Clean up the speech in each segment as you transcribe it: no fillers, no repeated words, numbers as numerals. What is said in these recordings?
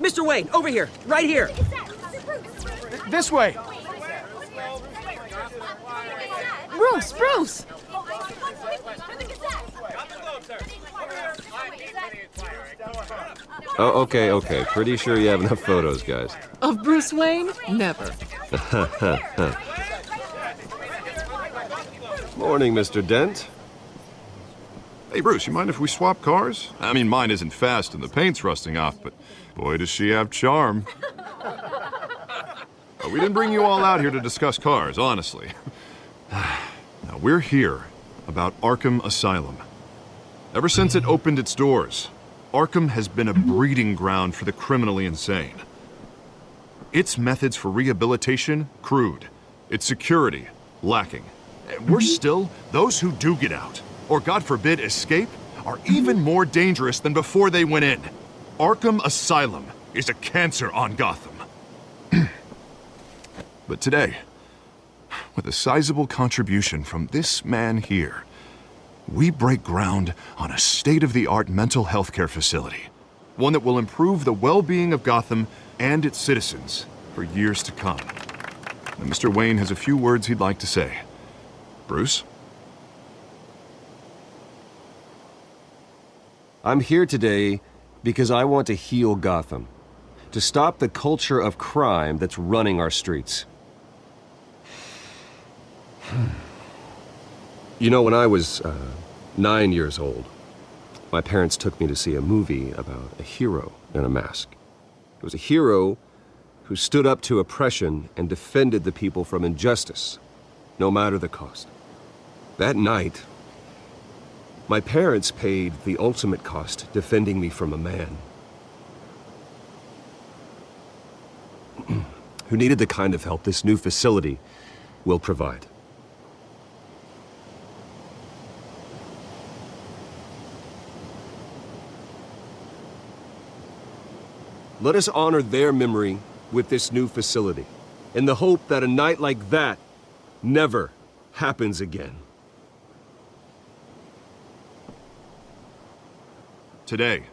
Mr. Wayne, over here, right here. This way. Bruce! Oh, okay. Pretty sure you have enough photos, guys. Of Bruce Wayne? Never. Morning, Mr. Dent. Hey, Bruce, you mind if we swap cars? I mean, mine isn't fast and the paint's rusting off, but boy, does she have charm. We didn't bring you all out here to discuss cars, honestly. Now, we're here about Arkham Asylum. Ever since it opened its doors, Arkham has been a breeding ground for the criminally insane. Its methods for rehabilitation, crude. Its security, lacking. And worse still, those who do get out, or God forbid escape, are even more dangerous than before they went in. Arkham Asylum is a cancer on Gotham. But today, with a sizable contribution from this man here, we break ground on a state-of-the-art mental health care facility. One that will improve the well-being of Gotham and its citizens for years to come. Now, Mr. Wayne has a few words he'd like to say. Bruce? I'm here today because I want to heal Gotham. To stop the culture of crime that's running our streets. You know, when I was 9 years old, my parents took me to see a movie about a hero in a mask. It was a hero who stood up to oppression and defended the people from injustice, no matter the cost. That night, my parents paid the ultimate cost defending me from a man who needed the kind of help this new facility will provide. Let us honor their memory with this new facility, in the hope that a night like that never happens again. Today,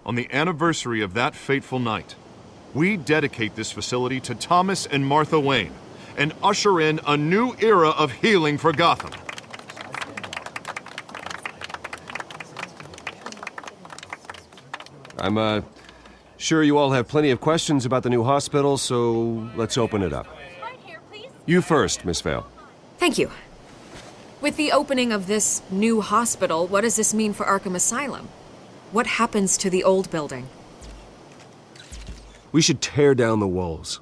on the anniversary of that fateful night, we dedicate this facility to Thomas and Martha Wayne and usher in a new era of healing for Gotham. I'm, sure you all have plenty of questions about the new hospital, so let's open it up. You first, Miss Vale. Thank you. With the opening of this new hospital, what does this mean for Arkham Asylum? What happens to the old building? We should tear down the walls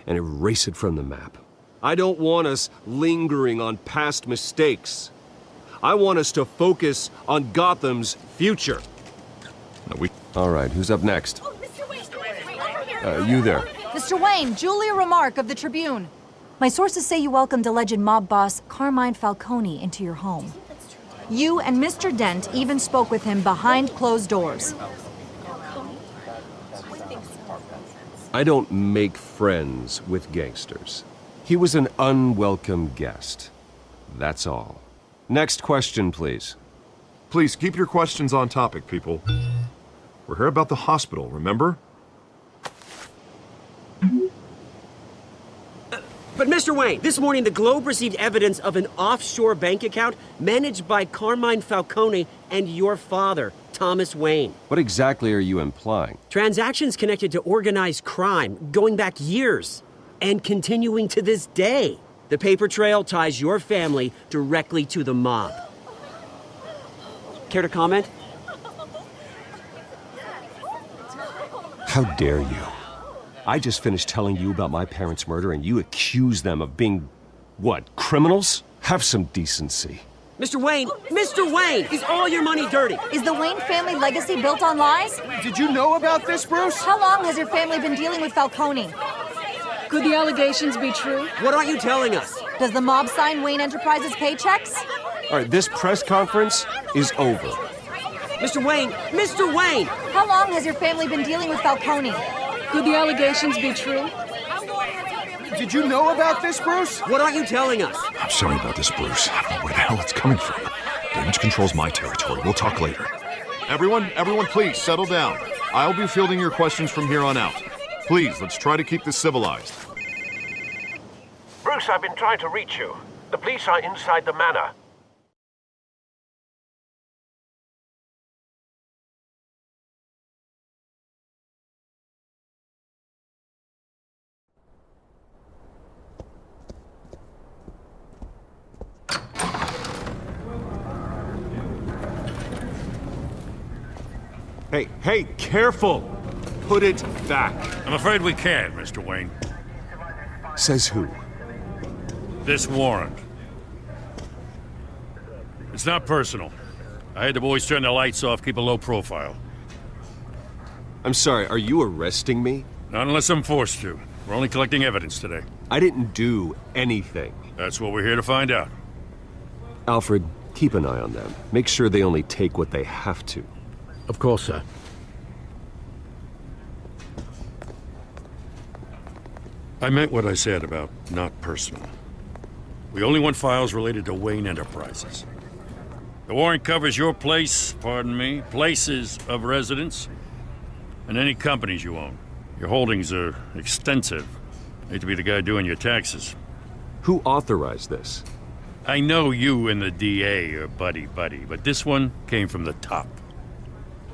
and erase it from the map. I don't want us lingering on past mistakes. I want us to focus on Gotham's future. All right, who's up next? You there. Mr. Wayne, Julia Remark of the Tribune. My sources say you welcomed alleged mob boss Carmine Falcone into your home. You and Mr. Dent even spoke with him behind closed doors. I don't make friends with gangsters. He was an unwelcome guest. That's all. Next question, please. Please keep your questions on topic, people. We're here about the hospital, remember? But Mr. Wayne, this morning the Globe received evidence of an offshore bank account managed by Carmine Falcone and your father, Thomas Wayne. What exactly are you implying? Transactions connected to organized crime going back years and continuing to this day. The paper trail ties your family directly to the mob. Care to comment? How dare you? I just finished telling you about my parents' murder and you accuse them of being, what, criminals? Have some decency. Mr. Wayne, is all your money dirty? Is the Wayne family legacy built on lies? Did you know about this, Bruce? How long has your family been dealing with Falcone? Could the allegations be true? What aren't you telling us? Does the mob sign Wayne Enterprises paychecks? All right, this press conference is over. Mr. Wayne! How long has your family been dealing with Falcone? Could the allegations be true? Did you know about this, Bruce? What aren't you telling us? I'm sorry about this, Bruce. I don't know where the hell it's coming from. Damage control's my territory. We'll talk later. Everyone, please settle down. I'll be fielding your questions from here on out. Please, let's try to keep this civilized. Bruce, I've been trying to reach you. The police are inside the manor. Hey, careful! Put it back. I'm afraid we can't, Mr. Wayne. Says who? This warrant. It's not personal. I had the boys turn the lights off, keep a low profile. I'm sorry, are you arresting me? Not unless I'm forced to. We're only collecting evidence today. I didn't do anything. That's what we're here to find out. Alfred, keep an eye on them. Make sure they only take what they have to. Of course, sir. I meant what I said about not personal. We only want files related to Wayne Enterprises. The warrant covers your place, pardon me, places of residence, and any companies you own. Your holdings are extensive. Hate to be the guy doing your taxes. Who authorized this? I know you and the DA are buddy-buddy, but this one came from the top.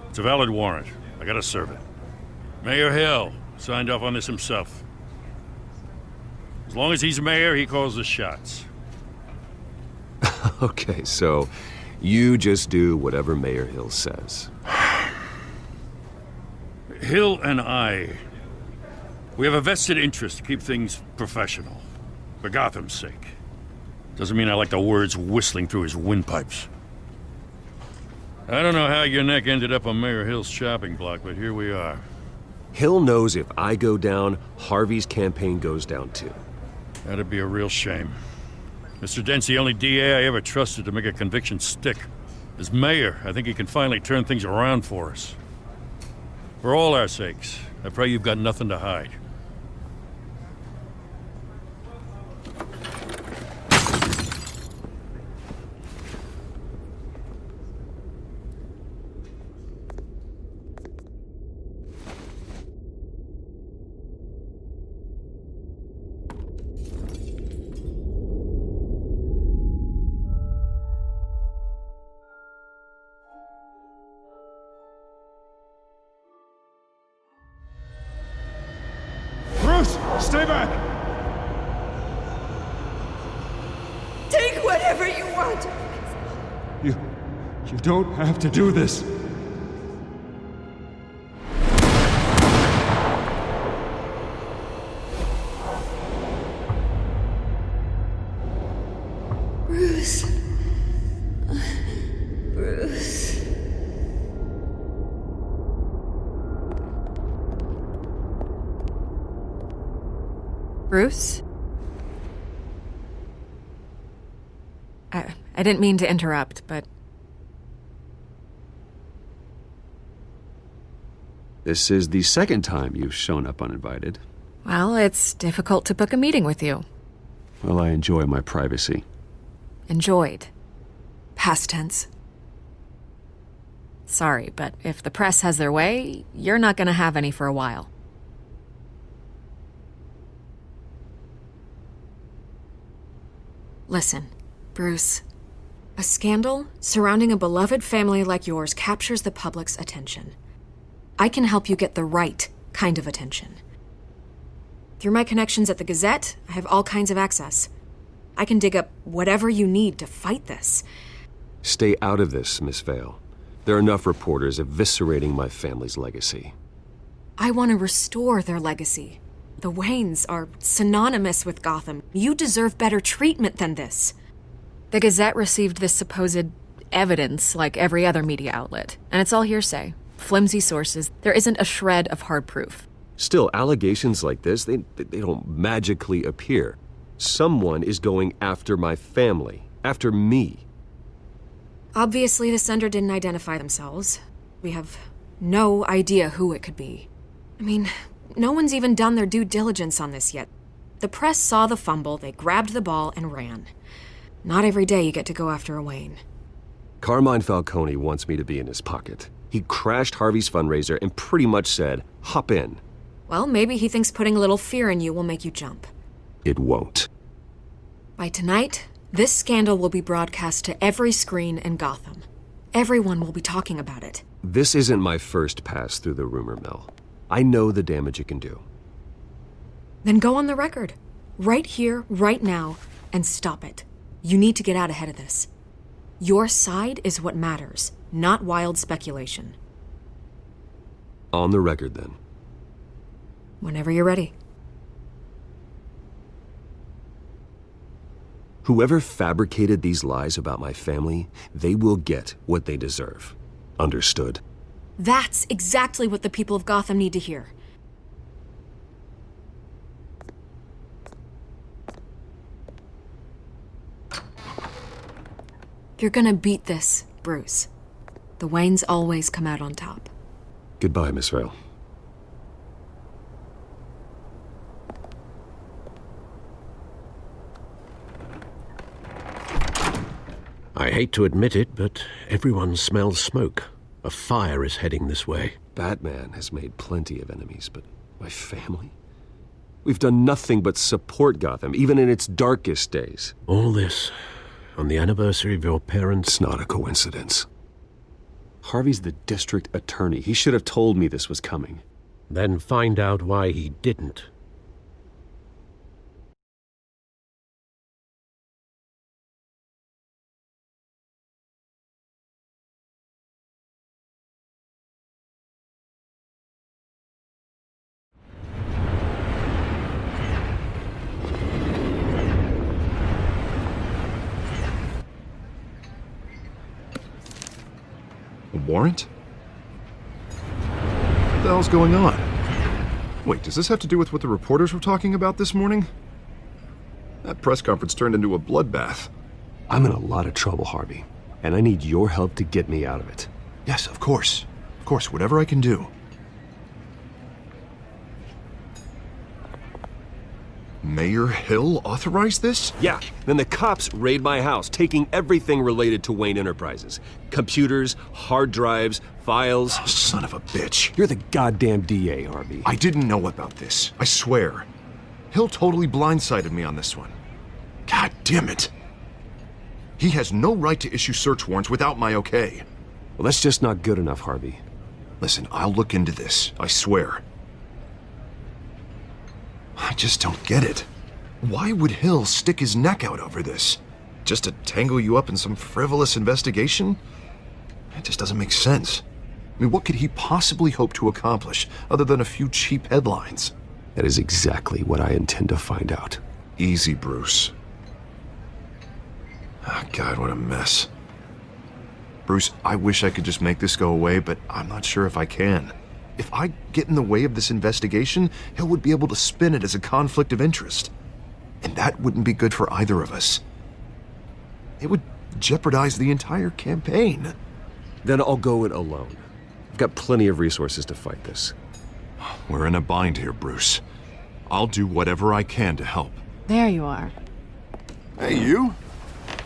It's a valid warrant. I gotta serve it. Mayor Hill signed off on this himself. As long as he's mayor, he calls the shots. Okay, so you just do whatever Mayor Hill says. Hill and we have a vested interest to keep things professional. For Gotham's sake. Doesn't mean I like the words whistling through his windpipes. I don't know how your neck ended up on Mayor Hill's chopping block, but here we are. Hill knows if I go down, Harvey's campaign goes down too. That'd be a real shame. Mr. Dent's the only DA I ever trusted to make a conviction stick. As mayor, I think he can finally turn things around for us. For all our sakes, I pray you've got nothing to hide. Bruce, stay back! Take whatever you want. You don't have to do this. Bruce. Bruce. Bruce? I didn't mean to interrupt, but... This is the second time you've shown up uninvited. Well, it's difficult to book a meeting with you. Well, I enjoy my privacy. Enjoyed. Past tense. Sorry, but if the press has their way, you're not gonna have any for a while. Listen, Bruce. A scandal surrounding a beloved family like yours captures the public's attention. I can help you get the right kind of attention. Through my connections at the Gazette, I have all kinds of access. I can dig up whatever you need to fight this. Stay out of this, Miss Vale. There are enough reporters eviscerating my family's legacy. I want to restore their legacy. The Waynes are synonymous with Gotham. You deserve better treatment than this. The Gazette received this supposed evidence like every other media outlet, and it's all hearsay. Flimsy sources. There isn't a shred of hard proof. Still, allegations like this, they don't magically appear. Someone is going after my family, after me. Obviously, the sender didn't identify themselves. We have no idea who it could be. I mean, no one's even done their due diligence on this yet. The press saw the fumble, they grabbed the ball and ran. Not every day you get to go after a Wayne. Carmine Falcone wants me to be in his pocket. He crashed Harvey's fundraiser and pretty much said, hop in. Well, maybe he thinks putting a little fear in you will make you jump. It won't. By tonight, this scandal will be broadcast to every screen in Gotham. Everyone will be talking about it. This isn't my first pass through the rumor mill. I know the damage it can do. Then go on the record. Right here, right now, and stop it. You need to get out ahead of this. Your side is what matters, not wild speculation. On the record, then. Whenever you're ready. Whoever fabricated these lies about my family, they will get what they deserve. Understood? That's exactly what the people of Gotham need to hear. You're gonna beat this, Bruce. The Waynes always come out on top. Goodbye, Miss Vale. I hate to admit it, but everyone smells smoke. A fire is heading this way. Batman has made plenty of enemies, but my family? We've done nothing but support Gotham, even in its darkest days. All this on the anniversary of your parents'... It's not a coincidence. Harvey's the district attorney. He should have told me this was coming. Then find out why he didn't. A warrant? What the hell's going on? Wait, does this have to do with what the reporters were talking about this morning? That press conference turned into a bloodbath. I'm in a lot of trouble, Harvey, and I need your help to get me out of it. Yes, of course. Of course, whatever I can do. Mayor Hill authorized this? Yeah, then the cops raid my house, taking everything related to Wayne Enterprises. Computers, hard drives, files. Oh, son of a bitch. You're the goddamn DA, Harvey. I didn't know about this. I swear. Hill totally blindsided me on this one. God damn it. He has no right to issue search warrants without my okay. Well, that's just not good enough, Harvey. Listen, I'll look into this. I swear. I just don't get it. Why would Hill stick his neck out over this? Just to tangle you up in some frivolous investigation? It just doesn't make sense. I mean, what could he possibly hope to accomplish other than a few cheap headlines? That is exactly what I intend to find out. Easy, Bruce. Oh, God, what a mess. Bruce, I wish I could just make this go away, but I'm not sure if I can. If I get in the way of this investigation, Hill would be able to spin it as a conflict of interest. And that wouldn't be good for either of us. It would jeopardize the entire campaign. Then I'll go it alone. I've got plenty of resources to fight this. We're in a bind here, Bruce. I'll do whatever I can to help. There you are. Hey, you?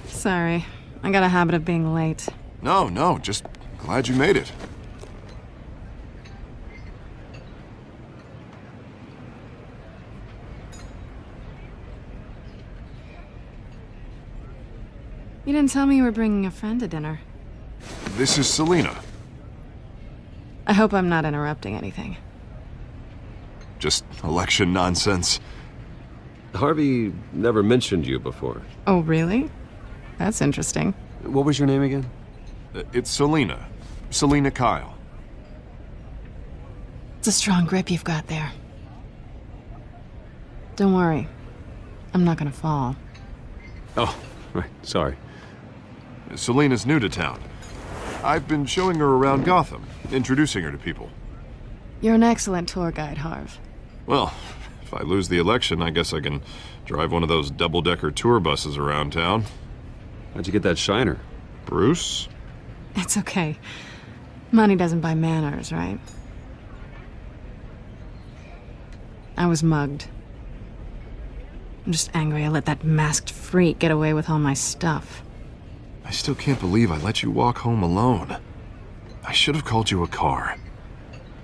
Sorry, I got a habit of being late. No, just glad you made it. You didn't tell me you were bringing a friend to dinner. This is Selina. I hope I'm not interrupting anything. Just election nonsense. Harvey never mentioned you before. Oh, really? That's interesting. What was your name again? It's Selina. Selina Kyle. It's a strong grip you've got there. Don't worry. I'm not gonna fall. Oh, right. Sorry. Selina's new to town. I've been showing her around Gotham, introducing her to people. You're an excellent tour guide, Harv. Well, if I lose the election, I guess I can drive one of those double-decker tour buses around town. How'd you get that shiner? Bruce? It's okay. Money doesn't buy manners, right? I was mugged. I'm just angry I let that masked freak get away with all my stuff. I still can't believe I let you walk home alone. I should have called you a car.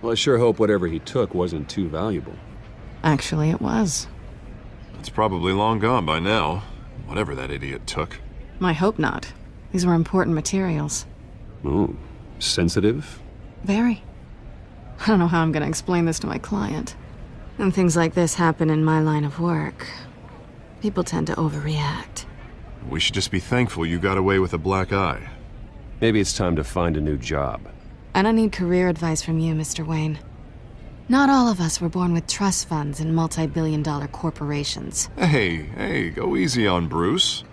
Well, I sure hope whatever he took wasn't too valuable. Actually, it was. It's probably long gone by now, whatever that idiot took. I hope not. These were important materials. Ooh, sensitive? Very. I don't know how I'm gonna explain this to my client. When things like this happen in my line of work, people tend to overreact. We should just be thankful you got away with a black eye. Maybe it's time to find a new job. I don't need career advice from you, Mr. Wayne. Not all of us were born with trust funds and multi-billion-dollar corporations. Hey, go easy on Bruce.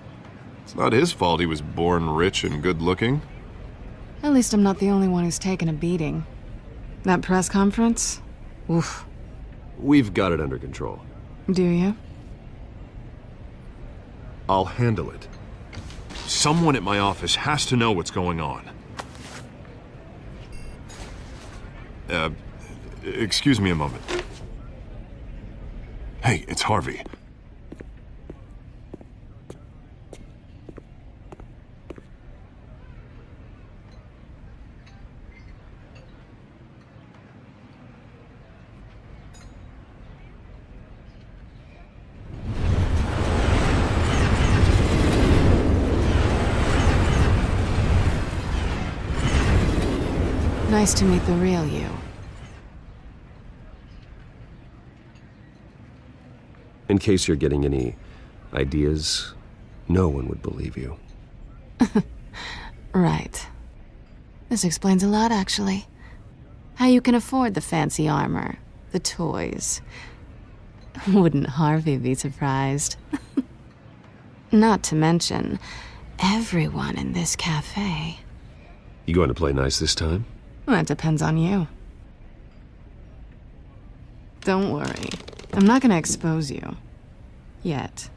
It's not his fault he was born rich and good-looking. At least I'm not the only one who's taken a beating. That press conference? Oof. We've got it under control. Do you? I'll handle it. Someone at my office has to know what's going on. Excuse me a moment. Hey, it's Harvey. Nice to meet the real you. In case you're getting any ideas, no one would believe you. Right. This explains a lot, actually. How you can afford the fancy armor, the toys. Wouldn't Harvey be surprised? Not to mention, everyone in this cafe. You going to play nice this time? That depends on you. Don't worry. I'm not gonna expose you. Yet.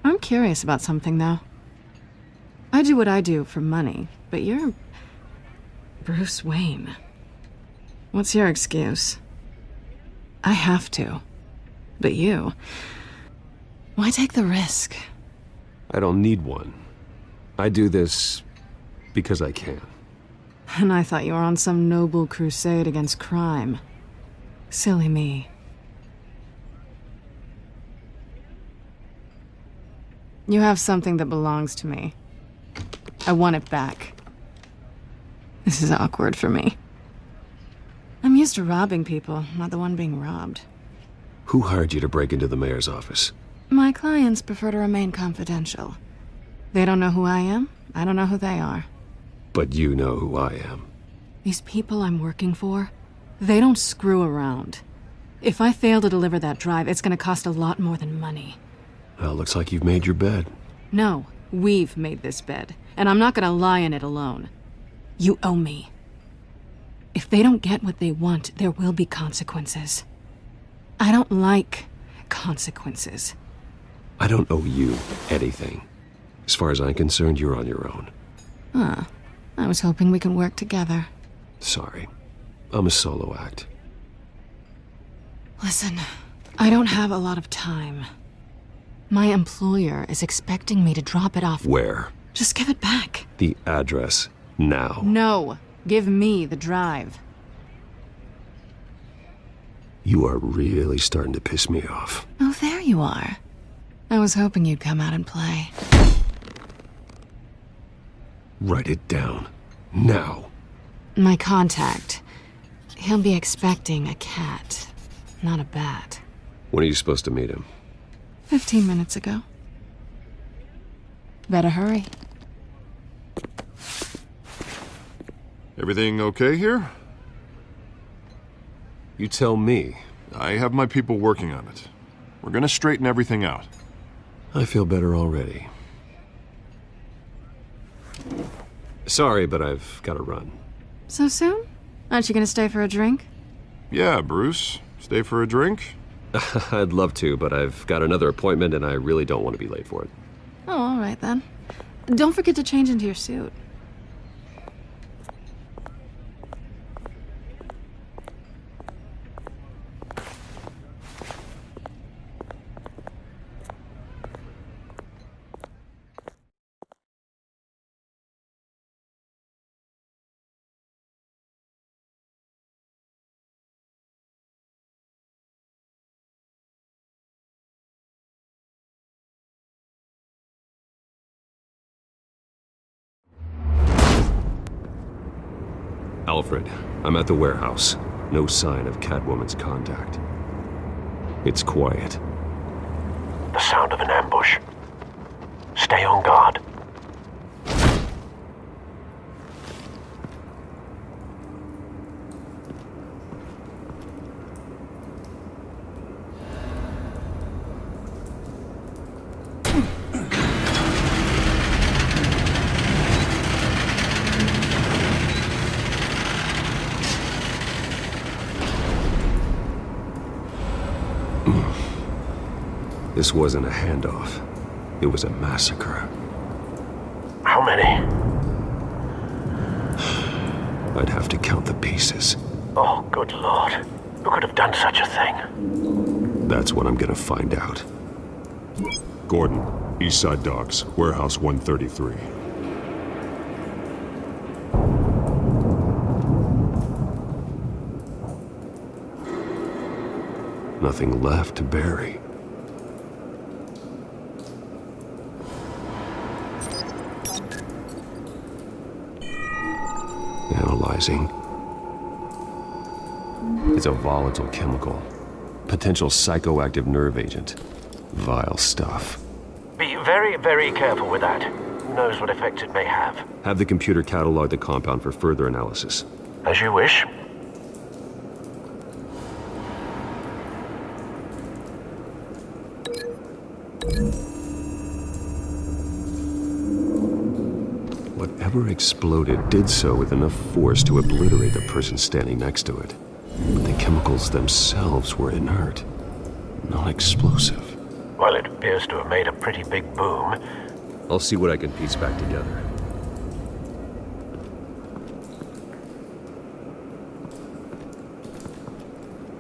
I'm curious about something, though. I do what I do for money, but you're Bruce Wayne. What's your excuse? I have to. But you... why take the risk? I don't need one. I do this because I can. And I thought you were on some noble crusade against crime. Silly me. You have something that belongs to me. I want it back. This is awkward for me. I'm used to robbing people, not the one being robbed. Who hired you to break into the mayor's office? My clients prefer to remain confidential. They don't know who I am, I don't know who they are. But you know who I am. These people I'm working for, they don't screw around. If I fail to deliver that drive, it's gonna cost a lot more than money. Well, looks like you've made your bed. No, we've made this bed, and I'm not gonna lie in it alone. You owe me. If they don't get what they want, there will be consequences. I don't like consequences. I don't owe you anything. As far as I'm concerned, you're on your own. I was hoping we could work together. Sorry. I'm a solo act. Listen, I don't have a lot of time. My employer is expecting me to drop it off. Where? Just give it back. The address. Now. No, give me the drive. You are really starting to piss me off. Oh, there you are. I was hoping you'd come out and play. Write it down. Now. My contact. He'll be expecting a cat, not a bat. When are you supposed to meet him? 15 minutes ago. Better hurry. Everything okay here? You tell me. I have my people working on it. We're gonna straighten everything out. I feel better already. Sorry, but I've got to run. So soon? Aren't you gonna stay for a drink? Yeah, Bruce. Stay for a drink? I'd love to, but I've got another appointment and I really don't want to be late for it. Oh, all right then. Don't forget to change into your suit. Alfred, I'm at the warehouse. No sign of Catwoman's contact. It's quiet. The sound of an ambush. Stay on guard. This wasn't a handoff. It was a massacre. How many? I'd have to count the pieces. Oh, good lord. Who could have done such a thing? That's what I'm gonna find out. Gordon, Eastside Docks, Warehouse 133. Nothing left to bury. Analyzing. It's a volatile chemical. Potential psychoactive nerve agent. Vile stuff. Be very, very careful with that. Who knows what effects it may have? Have the computer catalog the compound for further analysis. As you wish. Whatever exploded did so with enough force to obliterate the person standing next to it. But the chemicals themselves were inert, non-explosive. Well, it appears to have made a pretty big boom. I'll see what I can piece back together.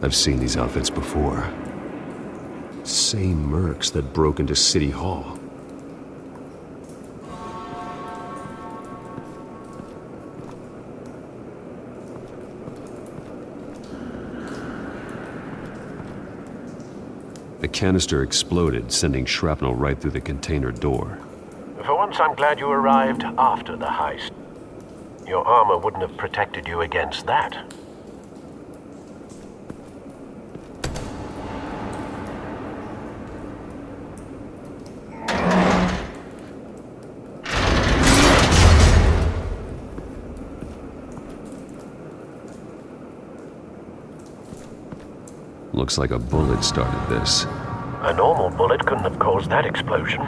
I've seen these outfits before. Same mercs that broke into City Hall. The canister exploded, sending shrapnel right through the container door. For once, I'm glad you arrived after the heist. Your armor wouldn't have protected you against that. Looks like a bullet started this. A normal bullet couldn't have caused that explosion.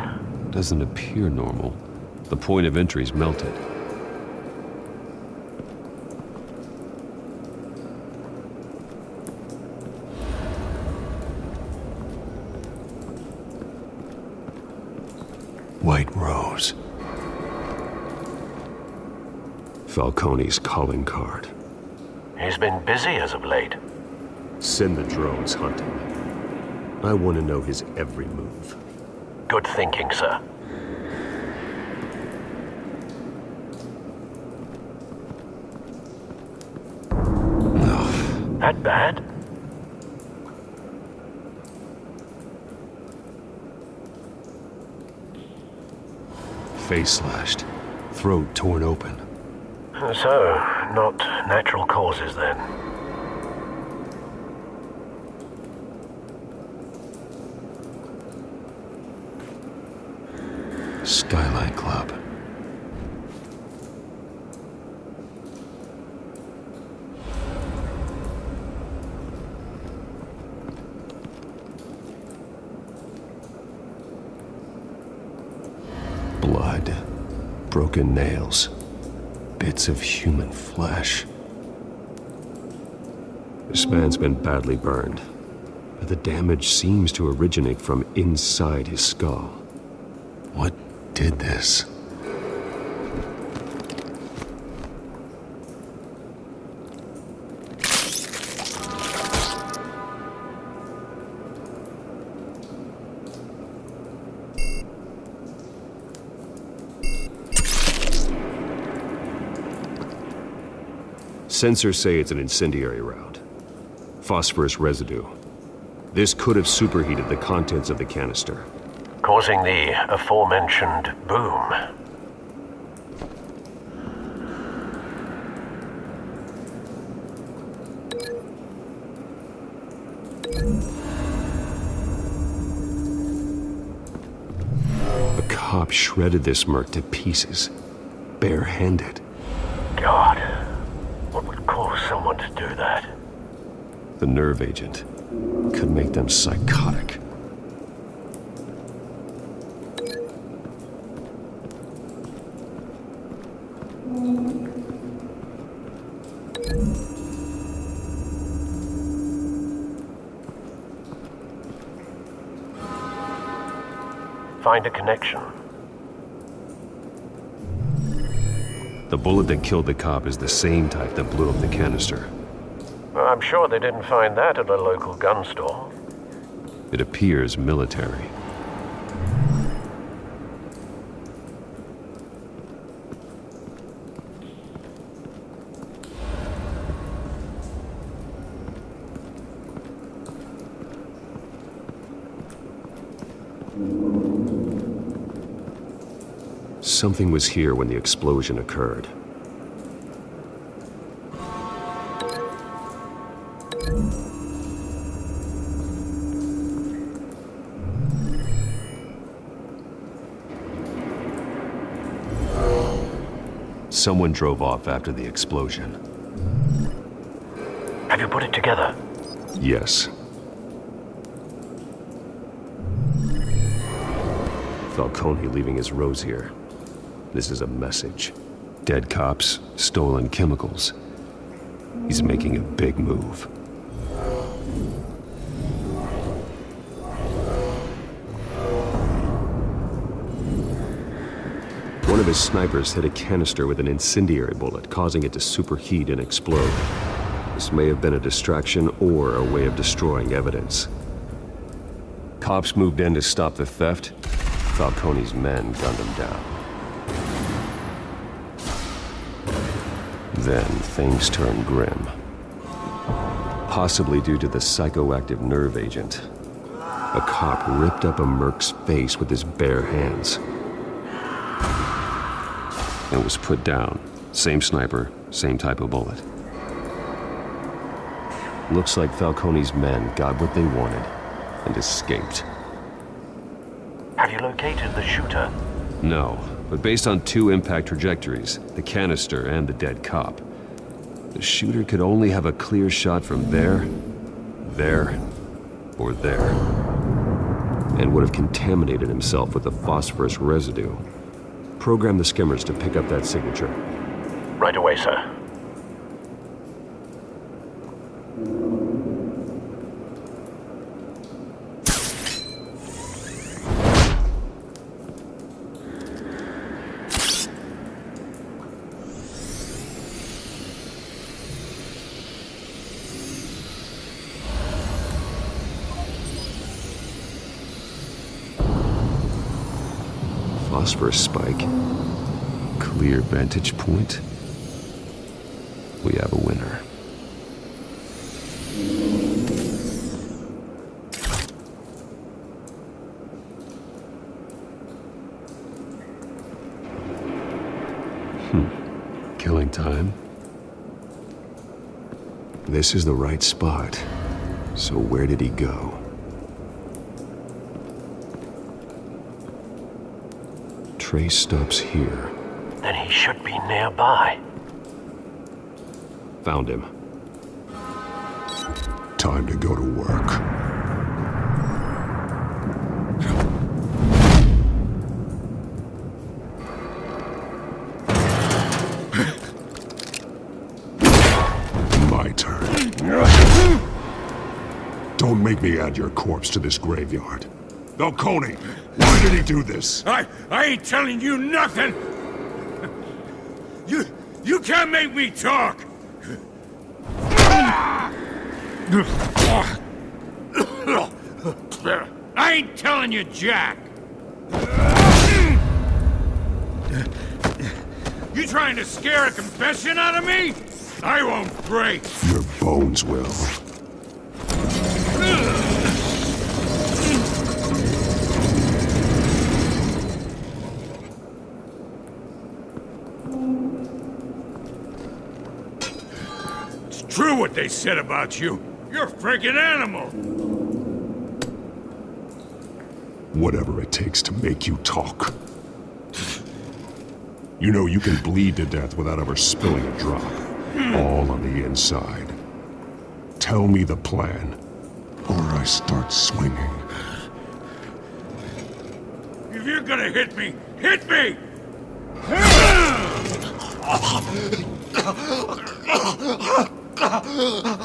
Doesn't appear normal. The point of entry's melted. White Rose. Falcone's calling card. He's been busy as of late. Send the drones hunting. I want to know his every move. Good thinking, sir. That bad? Face slashed. Throat torn open. So, not natural causes then. Skyline Club. Blood. Broken nails. Bits of human flesh. This man's been badly burned, but the damage seems to originate from inside his skull. What did this? Sensors say it's an incendiary round. Phosphorus residue. This could have superheated the contents of the canister, causing the aforementioned boom. A cop shredded this merc to pieces, barehanded. God, what would cause someone to do that? The nerve agent could make them psychotic. Find a connection. The bullet that killed the cop is the same type that blew up the canister. I'm sure they didn't find that at a local gun store. It appears military. Something was here when the explosion occurred. Someone drove off after the explosion. Have you put it together? Yes. Falcone leaving his rose here. This is a message. Dead cops, stolen chemicals. He's making a big move. One of his snipers hit a canister with an incendiary bullet, causing it to superheat and explode. This may have been a distraction or a way of destroying evidence. Cops moved in to stop the theft. Falcone's men gunned him down. Then things turned grim. Possibly due to the psychoactive nerve agent. A cop ripped up a merc's face with his bare hands. And was put down. Same sniper, same type of bullet. Looks like Falcone's men got what they wanted and escaped. Have you located the shooter? No, but based on two impact trajectories, the canister and the dead cop, the shooter could only have a clear shot from there, or there, and would have contaminated himself with the phosphorus residue. Program the skimmers to pick up that signature. Right away, sir. Phosphorus spike. Clear vantage point. We have a winner. Killing time. This is the right spot. So where did he go? Trace stops here. Then he should be nearby. Found him. Time to go to work. My turn. Don't make me add your corpse to this graveyard. Falcone, why did he do this? I ain't telling you nothing! You can't make me talk! I ain't telling you jack! You trying to scare a confession out of me? I won't break! Your bones will. True what they said about you. You're a freaking animal. Whatever it takes to make you talk. You know you can bleed to death without ever spilling a drop. All on the inside. Tell me the plan, or I start swinging. If you're gonna hit me, hit me!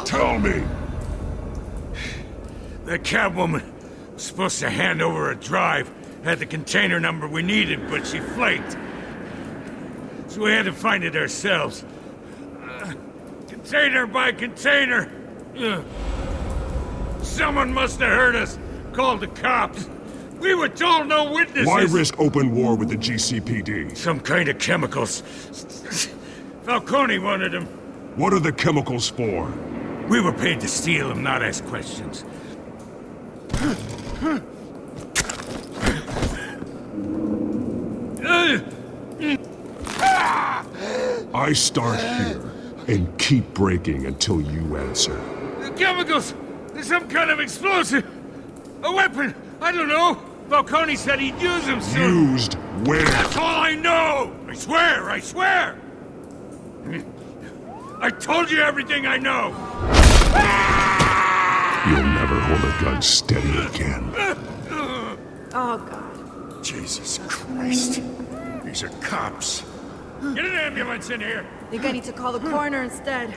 Tell me! The cabwoman was supposed to hand over a drive, had the container number we needed, but she flaked. So we had to find it ourselves. Container by container. Someone must have heard us, called the cops. We were told no witnesses. Why risk open war with the GCPD? Some kind of chemicals. Falcone wanted them. What are the chemicals for? We were paid to steal them, not ask questions. I start here and keep breaking until you answer. The chemicals! There's some kind of explosive! A weapon! I don't know! Falcone said he'd use them soon! Used where? That's all I know! I swear! I swear! I told you everything I know! You'll never hold a gun steady again. Oh, God. Jesus Christ. These are cops. Get an ambulance in here! Think I need to call the coroner instead.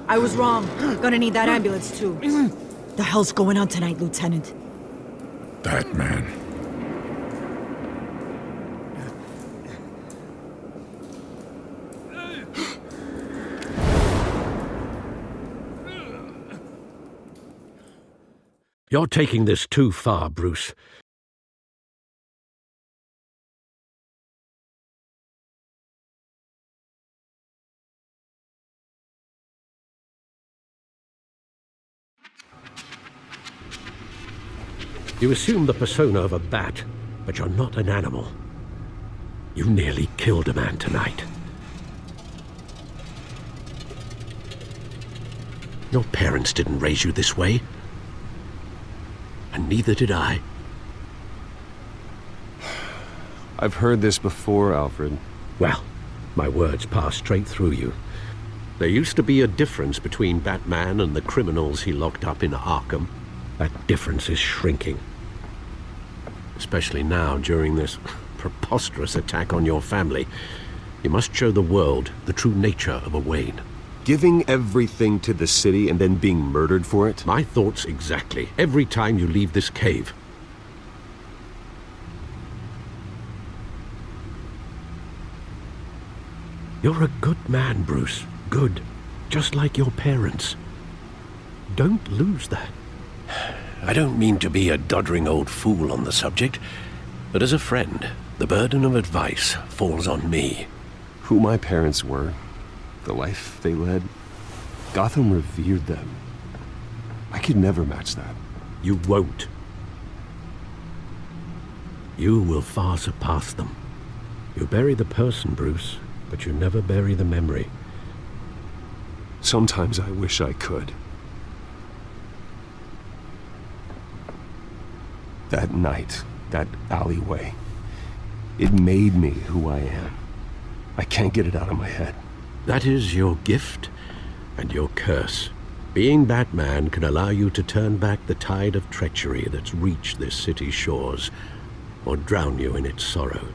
I was wrong. Gonna need that ambulance, too. The hell's going on tonight, Lieutenant? Batman. You're taking this too far, Bruce. You assume the persona of a bat, but you're not an animal. You nearly killed a man tonight. Your parents didn't raise you this way. And neither did I. I've heard this before, Alfred. Well, my words pass straight through you. There used to be a difference between Batman and the criminals he locked up in Arkham. That difference is shrinking. Especially now, during this preposterous attack on your family. You must show the world the true nature of a Wayne. Giving everything to the city and then being murdered for it? My thoughts exactly. Every time you leave this cave. You're a good man, Bruce. Good. Just like your parents. Don't lose that. I don't mean to be a doddering old fool on the subject, but as a friend, the burden of advice falls on me. Who my parents were, the life they led, Gotham revered them. I could never match that. You won't. You will far surpass them. You bury the person, Bruce, but you never bury the memory. Sometimes I wish I could. That night, that alleyway, it made me who I am. I can't get it out of my head. That is your gift and your curse. Being Batman can allow you to turn back the tide of treachery that's reached this city's shores, or drown you in its sorrow.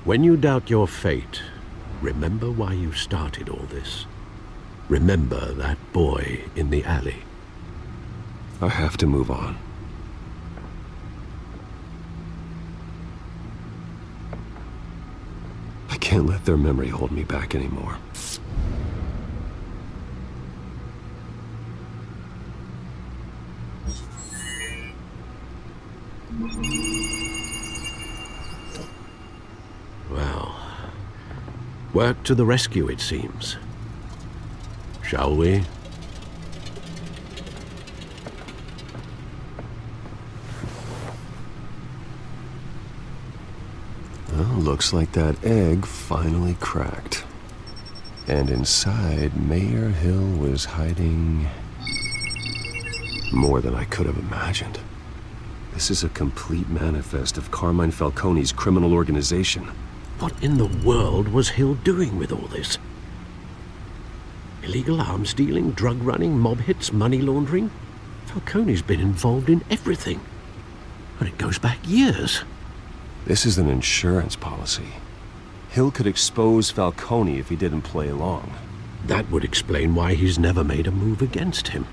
When you doubt your fate, remember why you started all this. Remember that boy in the alley. I have to move on. I can't let their memory hold me back anymore. Well, work to the rescue, it seems. Shall we? Well, looks like that egg finally cracked. And inside, Mayor Hill was hiding more than I could have imagined. This is a complete manifest of Carmine Falcone's criminal organization. What in the world was Hill doing with all this? Illegal arms dealing, drug running, mob hits, money laundering? Falcone's been involved in everything. And it goes back years. This is an insurance policy. Hill could expose Falcone if he didn't play along. That would explain why he's never made a move against him.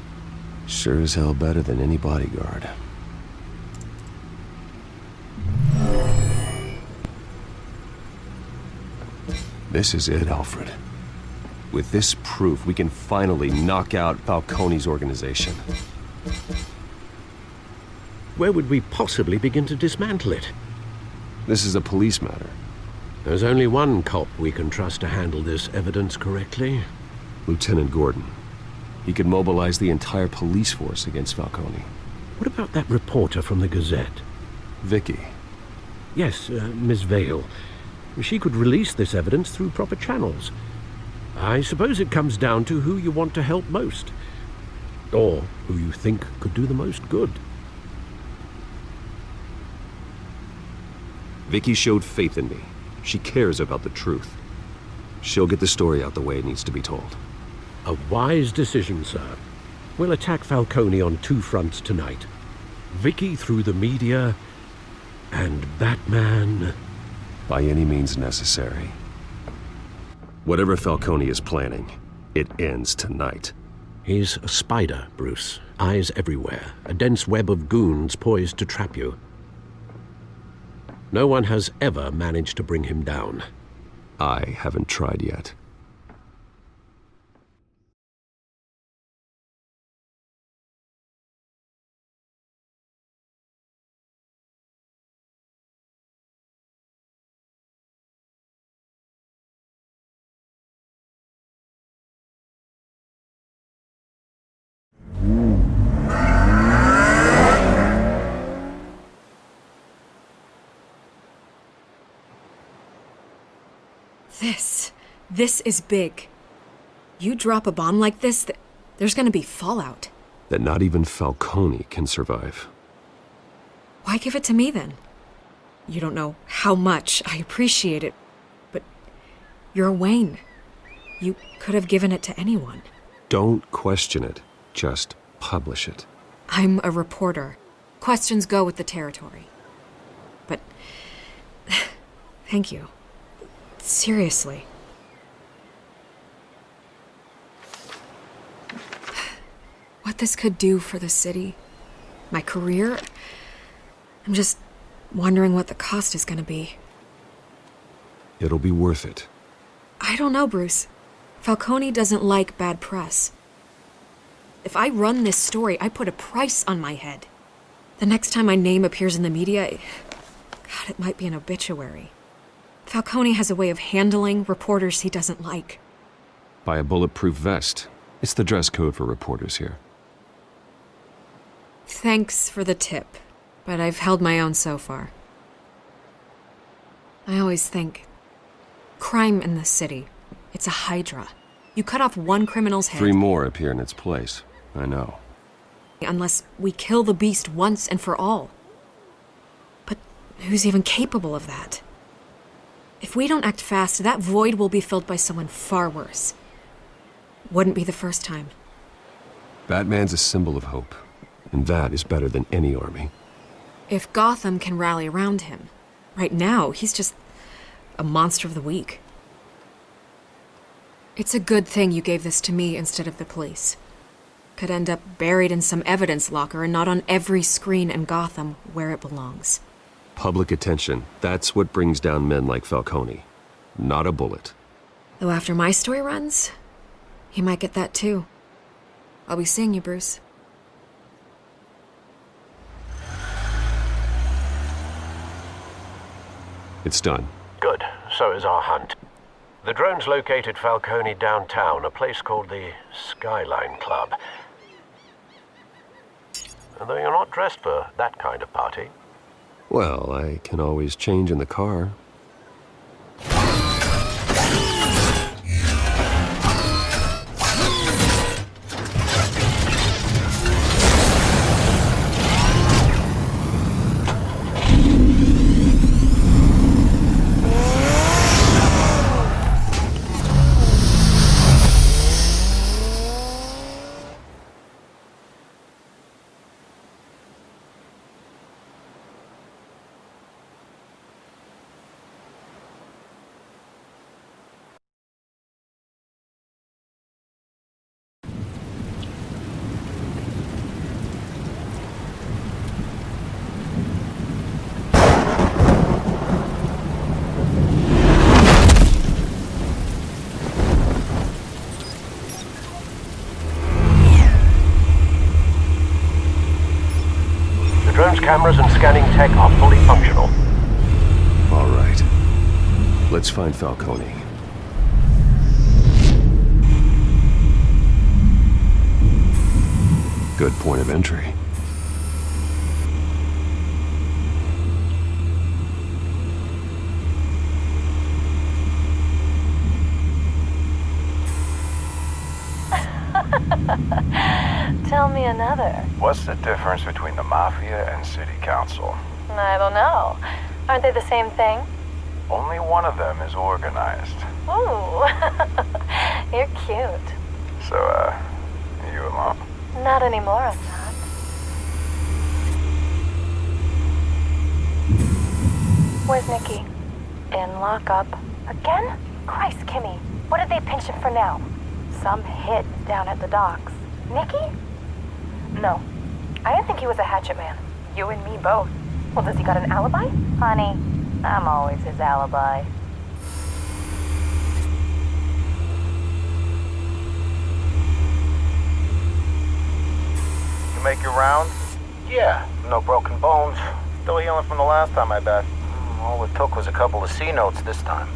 Sure as hell better than any bodyguard. This is it, Alfred. With this proof, we can finally knock out Falcone's organization. Where would we possibly begin to dismantle it? This is a police matter. There's only one cop we can trust to handle this evidence correctly. Lieutenant Gordon. He could mobilize the entire police force against Falcone. What about that reporter from the Gazette? Vicky. Yes, Miss Vale. She could release this evidence through proper channels. I suppose it comes down to who you want to help most. Or who you think could do the most good. Vicky showed faith in me. She cares about the truth. She'll get the story out the way it needs to be told. A wise decision, sir. We'll attack Falcone on two fronts tonight. Vicky through the media, and Batman... by any means necessary. Whatever Falcone is planning, it ends tonight. He's a spider, Bruce. Eyes everywhere. A dense web of goons poised to trap you. No one has ever managed to bring him down. I haven't tried yet. This is big. You drop a bomb like this, there's gonna be fallout. That not even Falcone can survive. Why give it to me then? You don't know how much I appreciate it, but you're Wayne. You could have given it to anyone. Don't question it. Just publish it. I'm a reporter. Questions go with the territory. But thank you. Seriously. What this could do for the city, my career, I'm just wondering what the cost is gonna be. It'll be worth it. I don't know, Bruce. Falcone doesn't like bad press. If I run this story, I put a price on my head. The next time my name appears in the media, God, it might be an obituary. Falcone has a way of handling reporters he doesn't like. Buy a bulletproof vest. It's the dress code for reporters here. Thanks for the tip, but I've held my own so far. I always think, crime in this city, it's a hydra. You cut off one criminal's head... 3 more appear in its place. I know. Unless we kill the beast once and for all. But who's even capable of that? If we don't act fast, that void will be filled by someone far worse. Wouldn't be the first time. Batman's a symbol of hope, and that is better than any army. If Gotham can rally around him, right now he's just a monster of the week. It's a good thing you gave this to me instead of the police. Could end up buried in some evidence locker and not on every screen in Gotham where it belongs. Public attention, that's what brings down men like Falcone. Not a bullet. Though after my story runs, he might get that too. I'll be seeing you, Bruce. It's done. Good. So is our hunt. The drones located Falcone downtown, a place called the Skyline Club. Though you're not dressed for that kind of party. Well, I can always change in the car. Cameras and scanning tech are fully functional. All right. Let's find Falcone. Good point of entry. Tell me another. What's the difference between the Mafia and City Council? I don't know. Aren't they the same thing? Only one of them is organized. Ooh, you're cute. So, you alone? Not anymore, I'm not. Where's Nikki? In lockup. Again? Christ, Kimmy. What did they pinch him for now? Some hit down at the docks. Nikki? No. I didn't think he was a hatchet man. You and me both. Well, does he got an alibi? Honey, I'm always his alibi. You make your rounds? Yeah, no broken bones. Still healing from the last time, I bet. All it took was a couple of C notes this time.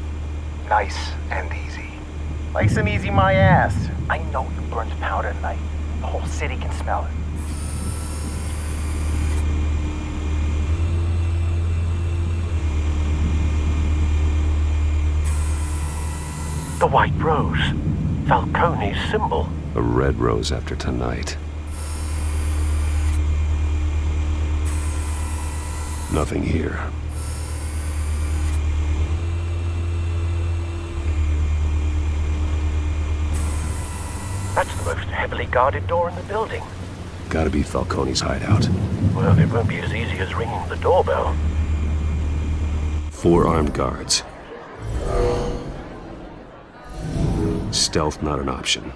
Nice and easy. Nice and easy, my ass. I know you burned powder tonight. The whole city can smell it. The white rose. Falcone's symbol. A red rose after tonight. Nothing here. That's the most heavily guarded door in the building. Gotta be Falcone's hideout. Well, it won't be as easy as ringing the doorbell. 4 armed guards. Stealth not an option.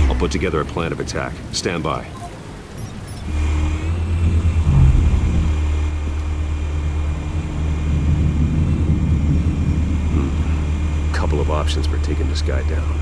I'll put together a plan of attack. Stand by. Couple of options for taking this guy down.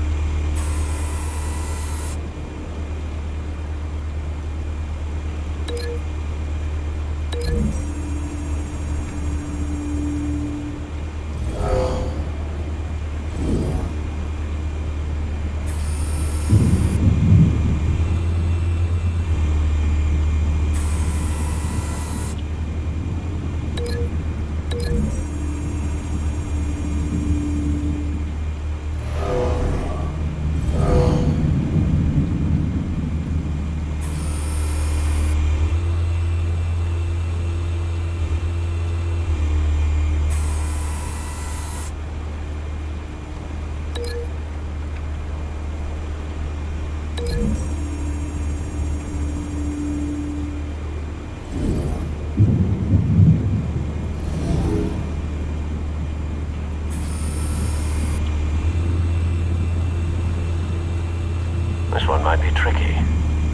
This one might be tricky.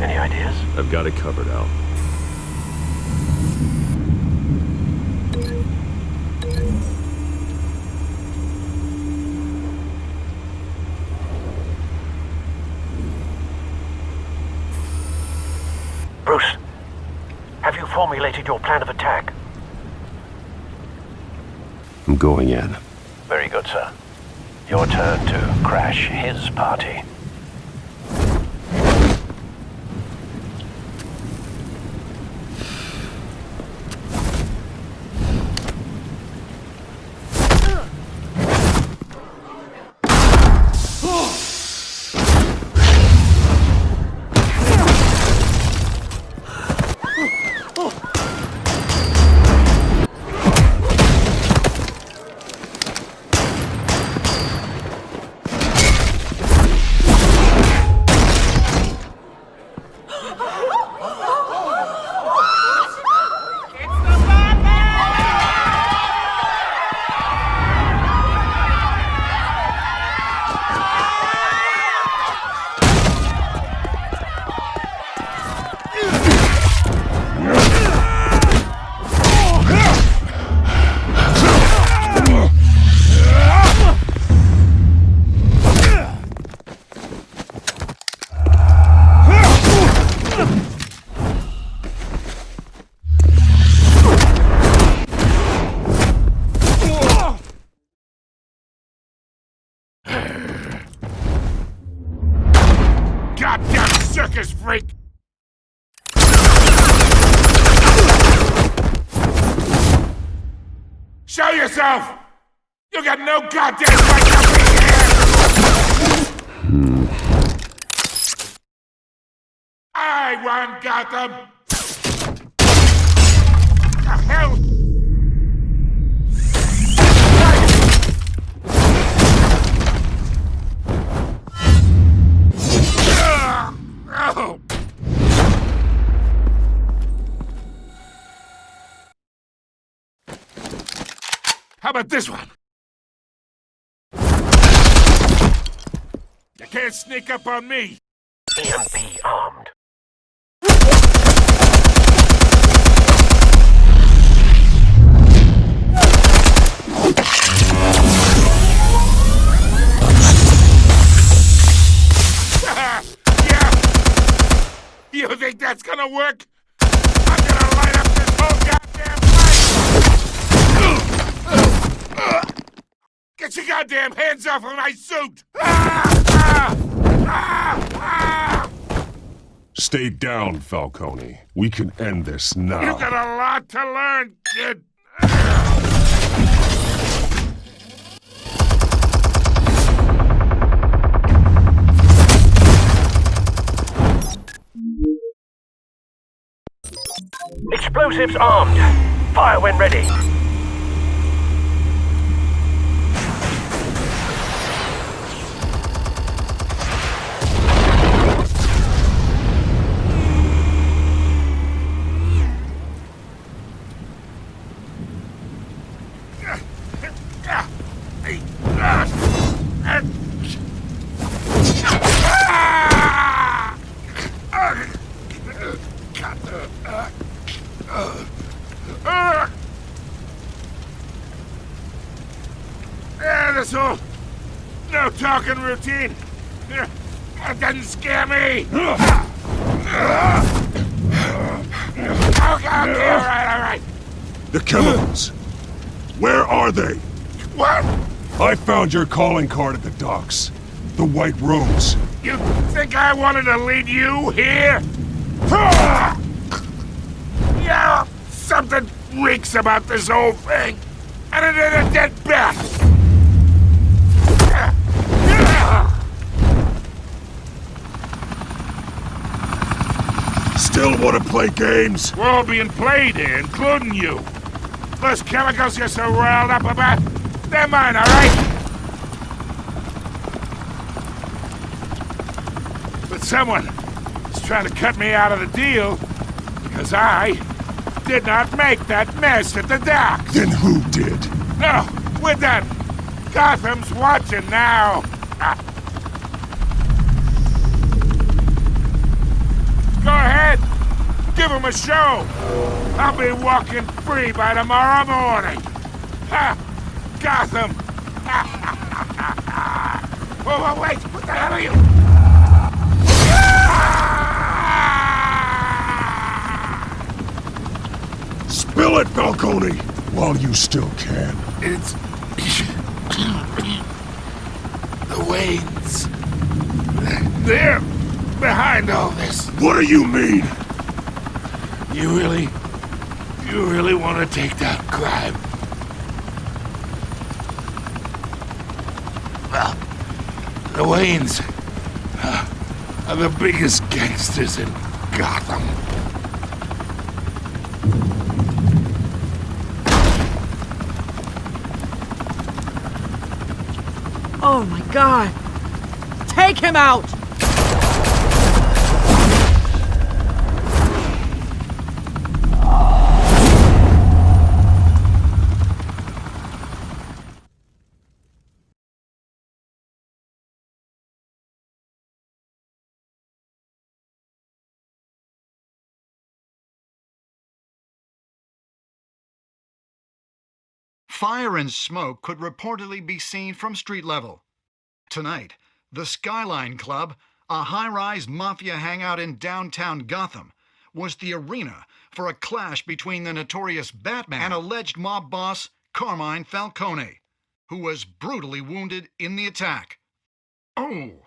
Any ideas? I've got it covered, Al. Bruce, have you formulated your plan of attack? I'm going in. Very good, sir. Your turn to crash his party. circus freak! Show yourself! You got no goddamn right to be here! I run Gotham! The hell? Oh. How about this one? You can't sneak up on me. EMP armed. Yeah. You think that's gonna work? I'm gonna light up this whole goddamn place! Get your goddamn hands off of my suit! Stay down, Falcone. We can end this now. You got a lot to learn, kid. Explosives armed. Fire when ready. This whole no talking routine. That doesn't scare me. Okay, all right. The chemicals. Where are they? What? I found your calling card at the docks. The White Rose. You think I wanted to lead you here? Yeah, something reeks about this whole thing. And it is a dead bat. Still want to play games? We're all being played here, including you. Those chemicals you're so riled up about, they're mine, all right? But someone is trying to cut me out of the deal because I did not make that mess at the docks. Then who did? No, we're done. Gotham's watching now. Go ahead. Give him a show. I'll be walking free by tomorrow morning. Ha! Gotham. Whoa, wait. What the hell are you? Spill it, Falcone, while you still can. It's the Waynes. They're behind all this. What do you mean? You really want to take down crime? Well, the Waynes are the biggest gangsters in Gotham. Oh my God! Take him out! Fire and smoke could reportedly be seen from street level. Tonight, the Skyline Club, a high-rise mafia hangout in downtown Gotham, was the arena for a clash between the notorious Batman and alleged mob boss Carmine Falcone, who was brutally wounded in the attack. Oh!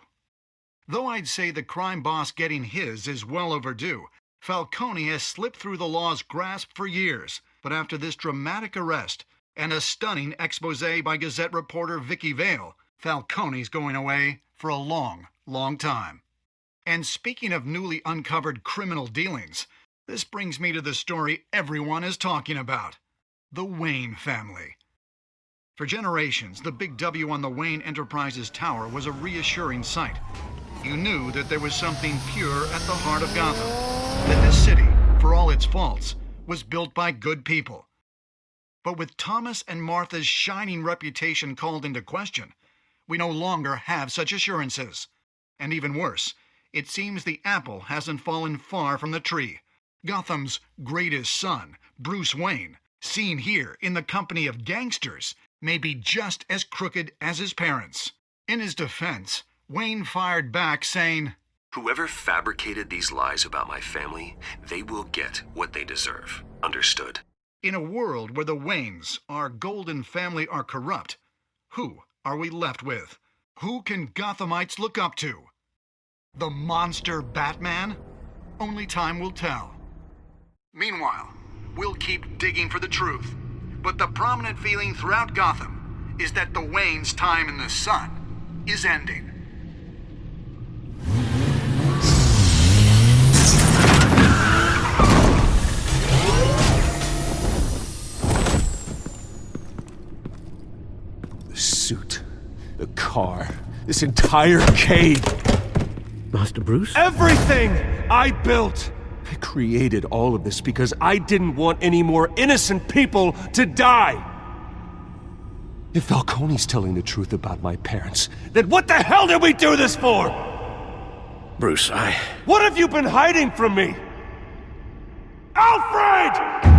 Though I'd say the crime boss getting his is well overdue, Falcone has slipped through the law's grasp for years. But after this dramatic arrest and a stunning expose by Gazette reporter Vicky Vale, Falcone's going away for a long, long time. And speaking of newly uncovered criminal dealings, this brings me to the story everyone is talking about: the Wayne family. For generations, the big W on the Wayne Enterprises tower was a reassuring sight. You knew that there was something pure at the heart of Gotham, that this city, for all its faults, was built by good people. But with Thomas and Martha's shining reputation called into question, we no longer have such assurances. And even worse, it seems the apple hasn't fallen far from the tree. Gotham's greatest son, Bruce Wayne, seen here in the company of gangsters, may be just as crooked as his parents. In his defense, Wayne fired back saying, "Whoever fabricated these lies about my family, they will get what they deserve. Understood?" In a world where the Waynes, our golden family, are corrupt, who are we left with? Who can Gothamites look up to? The monster Batman? Only time will tell. Meanwhile, we'll keep digging for the truth. But the prominent feeling throughout Gotham is that the Waynes' time in the sun is ending. The suit, the car, this entire cave. Master Bruce? Everything I built! I created all of this because I didn't want any more innocent people to die! If Falcone's telling the truth about my parents, then what the hell did we do this for? Bruce, What have you been hiding from me? Alfred!